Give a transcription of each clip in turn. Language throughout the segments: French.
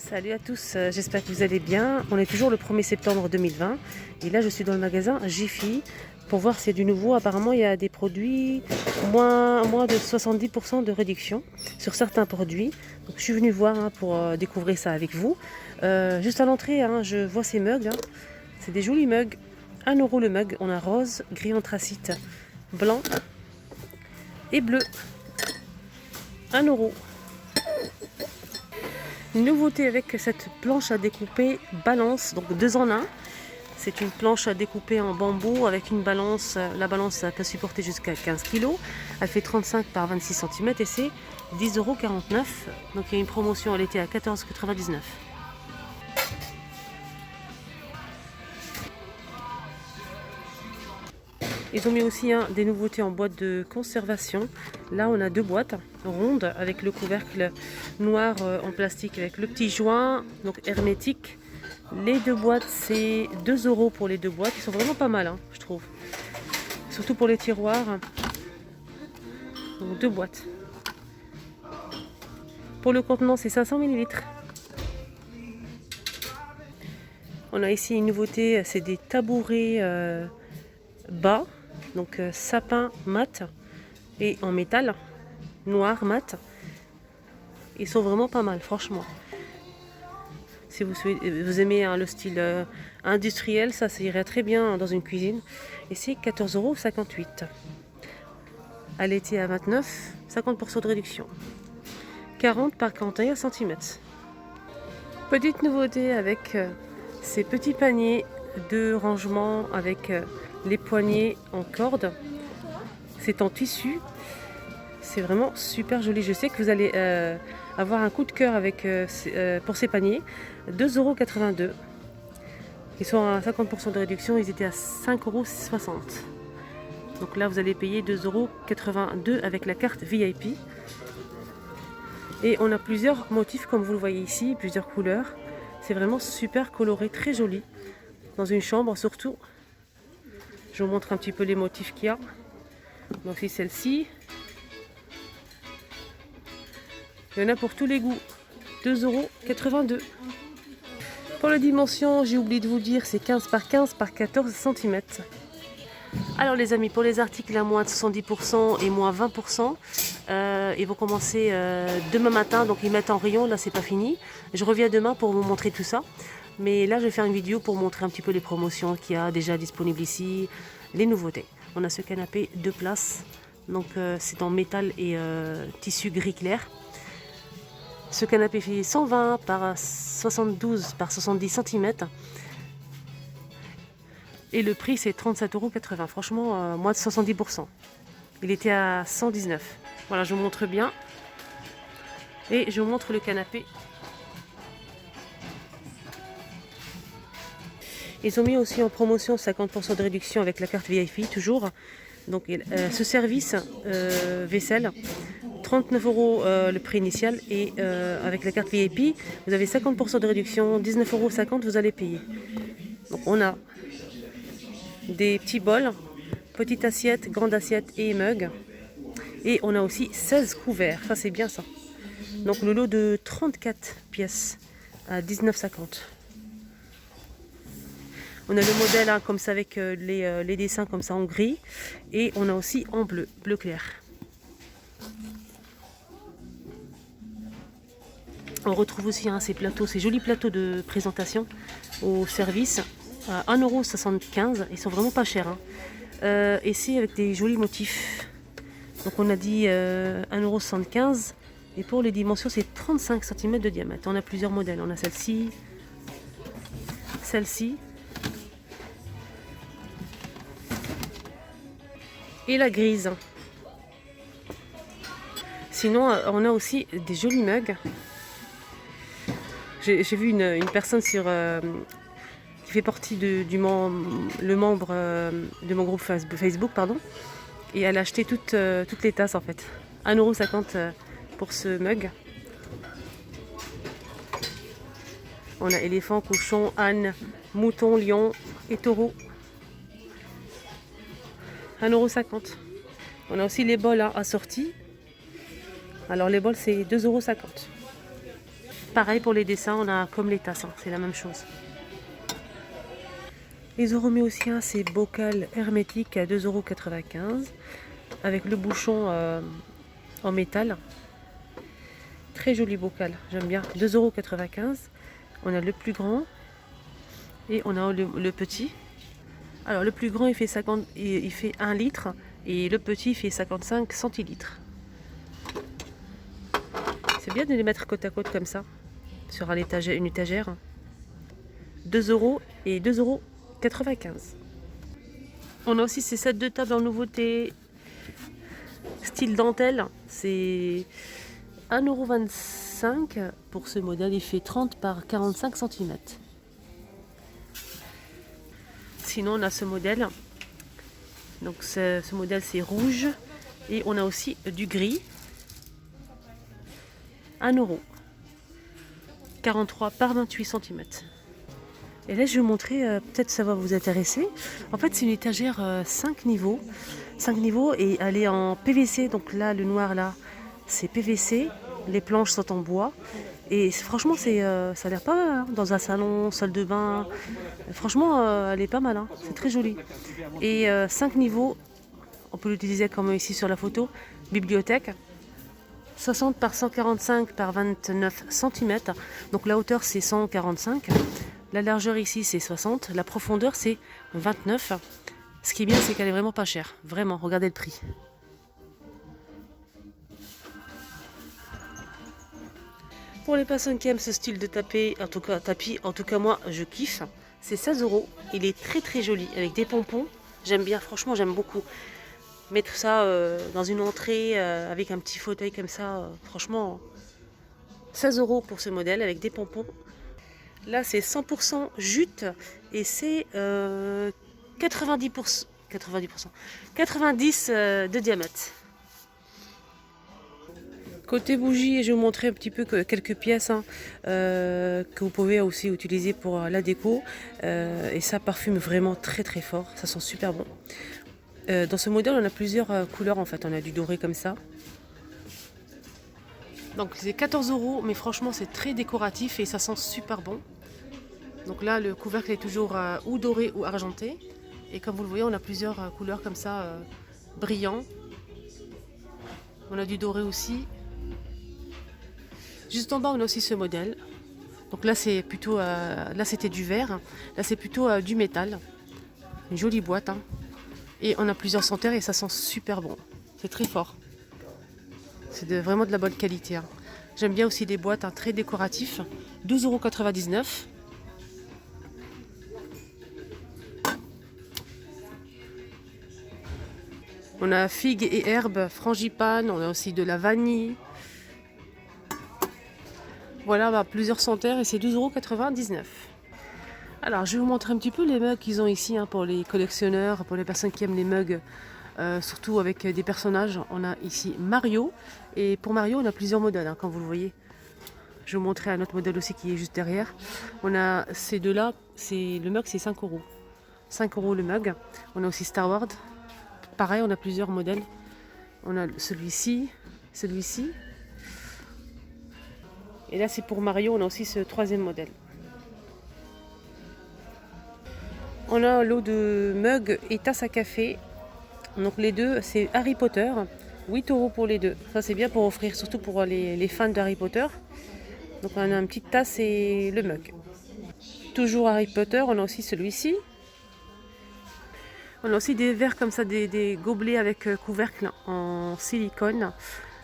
Salut à tous, j'espère que vous allez bien. On est toujours le 1er septembre 2020 et là je suis dans le magasin Jiffy pour voir s'il y a du nouveau. Apparemment il y a des produits moins de 70% de réduction sur certains produits. Donc je suis venue voir pour découvrir ça avec vous. Juste à l'entrée, je vois ces mugs. C'est des jolis mugs. 1 € le mug. On a rose, gris anthracite, blanc et bleu. 1 €. Une nouveauté avec cette planche à découper balance, donc 2 en 1. C'est une planche à découper en bambou avec une balance. La balance peut supporter jusqu'à 15 kg. Elle fait 35 par 26 cm et c'est 10,49 €. Donc il y a une promotion, elle était à 14,99 €. Ils ont mis aussi des nouveautés en boîte de conservation. Là, on a 2 boîtes rondes avec le couvercle noir en plastique avec le petit joint, donc hermétique. Les 2 boîtes, c'est 2 € pour les 2 boîtes. Ils sont vraiment pas mal, je trouve. Surtout pour les tiroirs. Donc 2 boîtes. Pour le contenant, c'est 500 ml. On a ici une nouveauté, c'est des tabourets bas. Donc sapin mat et en métal noir mat. Ils sont vraiment pas mal, franchement. Si vous aimez le style industriel, ça irait très bien dans une cuisine. Et c'est 14,58 €. Elle était à 29, 50% de réduction. 40 par 41 cm. Petite nouveauté avec ces petits paniers de rangement avec les poignées en corde. C'est en tissu. C'est vraiment super joli. Je sais que vous allez avoir un coup de cœur pour ces paniers. 2,82 €. Ils sont à 50% de réduction. Ils étaient à 5,60 €. Donc là, vous allez payer 2,82 € avec la carte VIP. Et on a plusieurs motifs comme vous le voyez ici, plusieurs couleurs. C'est vraiment super coloré, très joli. Dans une chambre surtout. Je vous montre un petit peu les motifs qu'il y a. Donc c'est celle-ci. Il y en a pour tous les goûts. 2,82 €. Pour la dimension, j'ai oublié de vous dire, c'est 15 par 15 par 14 cm. Alors les amis, pour les articles à moins de 70% et moins 20%, ils vont commencer demain matin. Donc ils mettent en rayon, là c'est pas fini. Je reviens demain pour vous montrer tout ça. Mais là, je vais faire une vidéo pour montrer un petit peu les promotions qu'il y a déjà disponibles ici, les nouveautés. On a ce canapé 2 places, donc c'est en métal et tissu gris clair. Ce canapé fait 120 par 72 par 70 cm. Et le prix, c'est 37,80 €. Franchement, moins de 70%. Il était à 119 €. Voilà, je vous montre bien. Et je vous montre le canapé. Ils ont mis aussi en promotion 50% de réduction avec la carte VIP, toujours. Donc ce service vaisselle, 39 € le prix initial. Et avec la carte VIP, vous avez 50% de réduction, 19,50 € vous allez payer. Donc on a des petits bols, petite assiette, grande assiette et mug. Et on a aussi 16 couverts, ça c'est bien ça. Donc le lot de 34 pièces à 19,50 €. On a le modèle comme ça avec les dessins comme ça en gris. Et on a aussi en bleu, bleu clair. On retrouve aussi ces plateaux, ces jolis plateaux de présentation au service à 1,75 €. Ils sont vraiment pas chers. Et c'est avec des jolis motifs. Donc on a dit 1,75 €. Et pour les dimensions, c'est 35 cm de diamètre. On a plusieurs modèles. On a celle-ci, celle-ci. Et la grise. Sinon, on a aussi des jolis mugs. J'ai vu une personne qui fait partie le membre de mon groupe Facebook, pardon, et elle a acheté toutes les tasses en fait. 1,50 € pour ce mug. On a éléphant, cochon, âne, mouton, lion et taureau. 1,50 €. On a aussi les bols assortis. Alors les bols c'est 2,50 €. Pareil pour les dessins, on a comme les tasses, hein, c'est la même chose. Ils ont remis aussi ces bocal hermétiques à 2,95 € avec le bouchon en métal. Très joli bocal, j'aime bien. 2,95 €. On a le plus grand et on a le petit. Alors le plus grand il fait 1 litre et le petit fait 55 centilitres. C'est bien de les mettre côte à côte comme ça sur une étagère. 2 € et 2,95 €. On a aussi ces sets de table en nouveauté style dentelle. C'est 1,25 € pour ce modèle. Il fait 30 par 45 cm. Sinon on a ce modèle. Donc ce modèle c'est rouge. Et on a aussi du gris. 1 €. 43 par 28 cm. Et là je vais vous montrer, peut-être ça va vous intéresser. En fait c'est une étagère 5 niveaux. 5 niveaux et elle est en PVC. Donc là le noir là c'est PVC. Les planches sont en bois. Et franchement ça a l'air pas mal hein, dans un salon, salle de bain. Franchement elle est pas mal, hein. C'est très joli. Et 5 niveaux, on peut l'utiliser comme ici sur la photo, bibliothèque. 60 par 145 par 29 cm. Donc la hauteur c'est 145. La largeur ici c'est 60. La profondeur c'est 29. Ce qui est bien c'est qu'elle est vraiment pas chère. Vraiment, regardez le prix. Pour les personnes qui aiment ce style de tapis, en tout cas moi je kiffe. C'est 16 €. Il est très très joli avec des pompons. J'aime bien, franchement j'aime beaucoup. Mettre ça dans une entrée avec un petit fauteuil comme ça, franchement 16 € pour ce modèle avec des pompons. Là c'est 100% jute et c'est 90% 90 de diamètre. Côté bougie, je vais vous montrer un petit peu quelques pièces hein, que vous pouvez aussi utiliser pour la déco. Et ça parfume vraiment très très fort, ça sent super bon. Dans ce modèle, on a plusieurs couleurs en fait. On a du doré comme ça. Donc c'est 14 €, mais franchement c'est très décoratif et ça sent super bon. Donc là, le couvercle est toujours ou doré ou argenté. Et comme vous le voyez, on a plusieurs couleurs comme ça, brillants. On a du doré aussi. Juste en bas, on a aussi ce modèle. Donc là, c'est plutôt, là c'était du verre. Là, c'est plutôt du métal. Une jolie boîte. Hein. Et on a plusieurs senteurs et ça sent super bon. C'est très fort. C'est vraiment de la bonne qualité. Hein. J'aime bien aussi des boîtes hein, très décoratifs. 12,99 €. On a figues et herbes, frangipane. On a aussi de la vanille. Voilà, plusieurs senteurs et c'est 12,99 €. Alors, je vais vous montrer un petit peu les mugs qu'ils ont ici hein, pour les collectionneurs, pour les personnes qui aiment les mugs, surtout avec des personnages. On a ici Mario. Et pour Mario, on a plusieurs modèles, hein, comme vous le voyez. Je vais vous montrer un autre modèle aussi qui est juste derrière. On a ces deux-là. Le mug, c'est 5 €. 5 € le mug. On a aussi Star Wars. Pareil, on a plusieurs modèles. On a celui-ci, celui-ci. Et là, c'est pour Mario. On a aussi ce troisième modèle. On a un lot de mugs et tasses à café. Donc les deux, c'est Harry Potter. 8 € pour les deux. Ça, c'est bien pour offrir, surtout pour les fans d'Harry Potter. Donc on a une petite tasse et le mug. Toujours Harry Potter, on a aussi celui-ci. On a aussi des verres comme ça, des gobelets avec couvercle en silicone.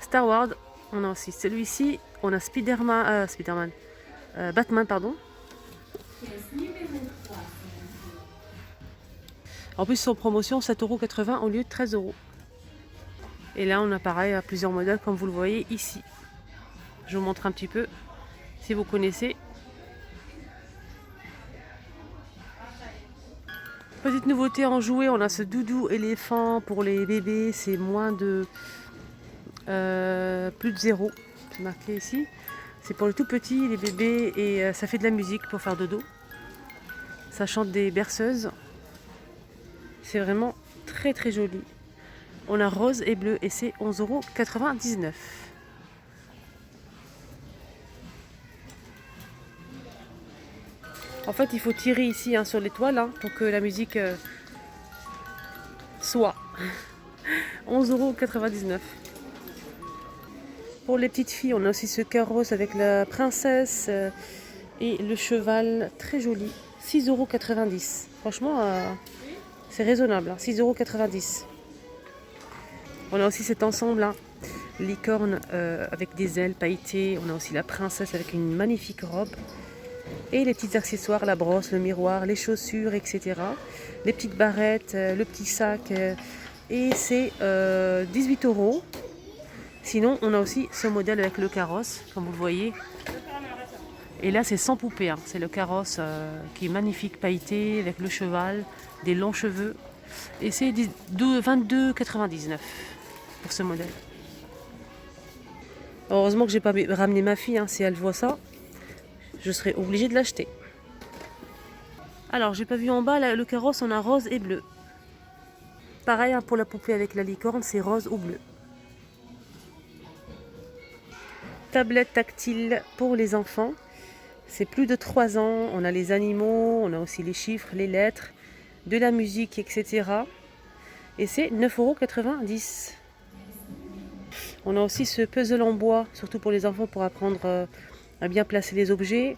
Star Wars, on a aussi celui-ci. On a Batman, pardon. En plus, sont en promotion 7,80 € au lieu de 13 €. Et là, on a pareil à plusieurs modèles, comme vous le voyez ici. Je vous montre un petit peu, si vous connaissez. Petite nouveauté en jouet, on a ce doudou éléphant pour les bébés. C'est moins de... plus de 0. C'est marqué ici. C'est pour les tout petits, les bébés, et ça fait de la musique pour faire dodo. Ça chante des berceuses. C'est vraiment très très joli. On a rose et bleu et c'est 11,99 €. En fait, il faut tirer ici hein, sur l'étoile hein, pour que la musique soit 11,99 €. Pour les petites filles, on a aussi ce carrosse avec la princesse et le cheval, très joli, 6,90 €. Franchement, c'est raisonnable, hein, 6,90 €. On a aussi cet ensemble, hein, licorne avec des ailes pailletées. On a aussi la princesse avec une magnifique robe. Et les petits accessoires, la brosse, le miroir, les chaussures, etc. Les petites barrettes, le petit sac. Et c'est 18 €. Sinon, on a aussi ce modèle avec le carrosse, comme vous le voyez. Et là, c'est sans poupée. Hein. C'est le carrosse qui est magnifique, pailleté, avec le cheval, des longs cheveux. Et c'est 22,99 € pour ce modèle. Heureusement que j'ai pas ramené ma fille. Hein. Si elle voit ça, je serais obligée de l'acheter. Alors, j'ai pas vu en bas, là, le carrosse, on a rose et bleu. Pareil hein, pour la poupée avec la licorne, c'est rose ou bleu. Tablette tactile pour les enfants. C'est plus de 3 ans. On a les animaux, on a aussi les chiffres, les lettres, de la musique, etc. Et c'est 9,90 €. On a aussi ce puzzle en bois, surtout pour les enfants, pour apprendre à bien placer les objets.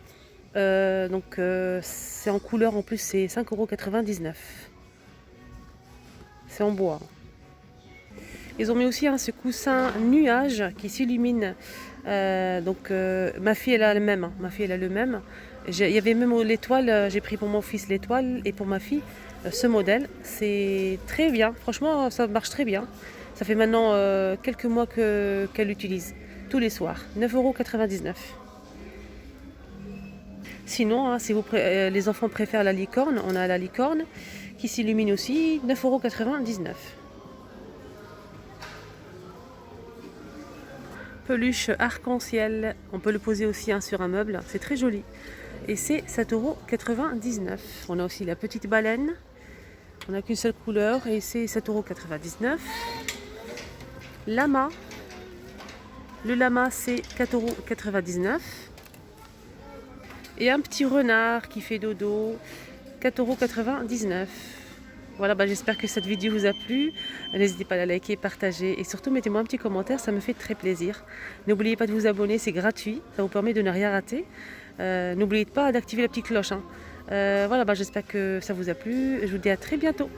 C'est en couleur, en plus c'est 5,99 €. C'est en bois. Ils ont mis aussi hein, ce coussin nuage qui s'illumine. Ma fille elle a le même. Hein. Ma fille elle a le même. Il y avait même l'étoile. J'ai pris pour mon fils l'étoile et pour ma fille ce modèle. C'est très bien. Franchement, ça marche très bien. Ça fait maintenant quelques mois qu'elle l'utilise tous les soirs. 9,99 €. Sinon, hein, si les enfants préfèrent la licorne, on a la licorne qui s'illumine aussi, 9,99 €. Peluche arc-en-ciel, on peut le poser aussi hein, sur un meuble, c'est très joli. Et c'est 7,99 €. On a aussi la petite baleine, on n'a qu'une seule couleur et c'est 7,99 €. Lama, le lama c'est 4,99 €. Et un petit renard qui fait dodo, 4,99 €. Voilà, j'espère que cette vidéo vous a plu. N'hésitez pas à la liker, partager et surtout mettez-moi un petit commentaire, ça me fait très plaisir. N'oubliez pas de vous abonner, c'est gratuit, ça vous permet de ne rien rater. N'oubliez pas d'activer la petite cloche. Hein. J'espère que ça vous a plu. Je vous dis à très bientôt.